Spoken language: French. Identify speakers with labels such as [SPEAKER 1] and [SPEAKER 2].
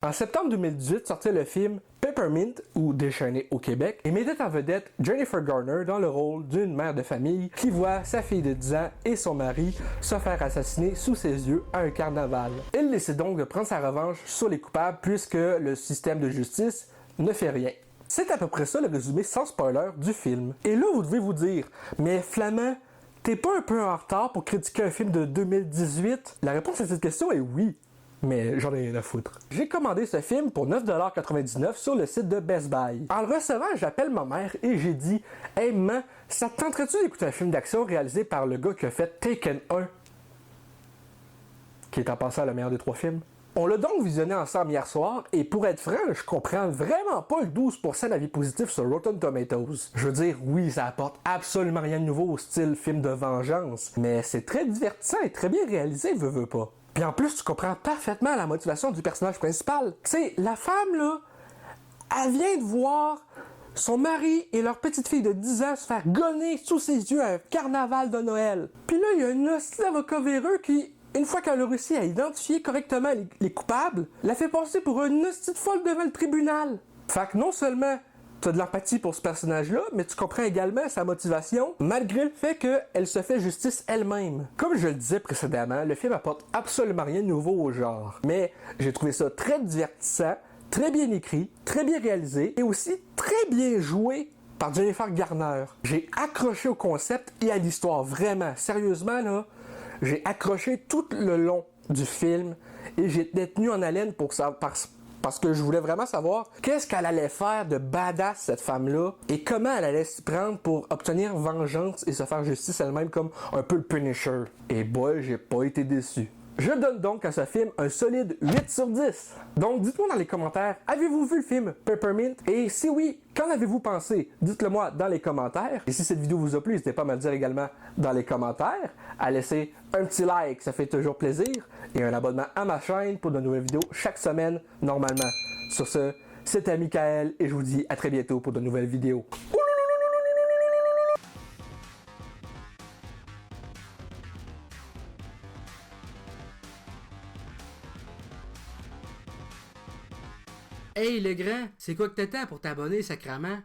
[SPEAKER 1] En septembre 2018 sortait le film Peppermint, ou Déchaîné au Québec, et mettait en vedette Jennifer Garner dans le rôle d'une mère de famille qui voit sa fille de 10 ans et son mari se faire assassiner sous ses yeux à un carnaval. Elle décide donc de prendre sa revanche sur les coupables puisque le système de justice ne fait rien. C'est à peu près ça le résumé sans spoiler du film. Et là, vous devez vous dire, mais Flamand, t'es pas un peu en retard pour critiquer un film de 2018? La réponse à cette question est oui. Mais j'en ai rien à foutre. J'ai commandé ce film pour 9,99$ sur le site de Best Buy. En le recevant, j'appelle ma mère et j'ai dit « Hey maman, ça te tenterait-tu d'écouter un film d'action réalisé par le gars qui a fait Taken 1? » Qui est en passant le meilleur des 3 films. On l'a donc visionné ensemble hier soir, et pour être franc, je comprends vraiment pas le 12% d'avis positifs sur Rotten Tomatoes. Je veux dire, oui, ça apporte absolument rien de nouveau au style film de vengeance, mais c'est très divertissant et très bien réalisé, veux pas. Puis en plus, tu comprends parfaitement la motivation du personnage principal. Tu sais, la femme, là, elle vient de voir son mari et leur petite fille de 10 ans se faire gonner sous ses yeux à un carnaval de Noël. Puis là, il y a une hostie d'avocat véreux qui, une fois qu'elle a réussi à identifier correctement les coupables, la fait passer pour une hostie de folle devant le tribunal. Fait que non seulement t'as de l'empathie pour ce personnage-là, mais tu comprends également sa motivation, malgré le fait qu'elle se fait justice elle-même. Comme je le disais précédemment, le film apporte absolument rien de nouveau au genre. Mais j'ai trouvé ça très divertissant, très bien écrit, très bien réalisé, et aussi très bien joué par Jennifer Garner. J'ai accroché au concept et à l'histoire, vraiment. Sérieusement, là, j'ai accroché tout le long du film, et j'étais tenu en haleine parce que je voulais vraiment savoir qu'est-ce qu'elle allait faire de badass, cette femme-là, et comment elle allait s'y prendre pour obtenir vengeance et se faire justice elle-même comme un peu le Punisher. Et boy, j'ai pas été déçu. Je donne donc à ce film un solide 8 sur 10. Donc dites-moi dans les commentaires, avez-vous vu le film Peppermint? Et si oui, qu'en avez-vous pensé? Dites-le moi dans les commentaires. Et si cette vidéo vous a plu, n'hésitez pas à me le dire également dans les commentaires, à laisser un petit like, ça fait toujours plaisir, et un abonnement à ma chaîne pour de nouvelles vidéos chaque semaine, normalement. Sur ce, c'était Michael, et je vous dis à très bientôt pour de nouvelles vidéos.
[SPEAKER 2] Hey le grand, c'est quoi que t'attends pour t'abonner, sacrament?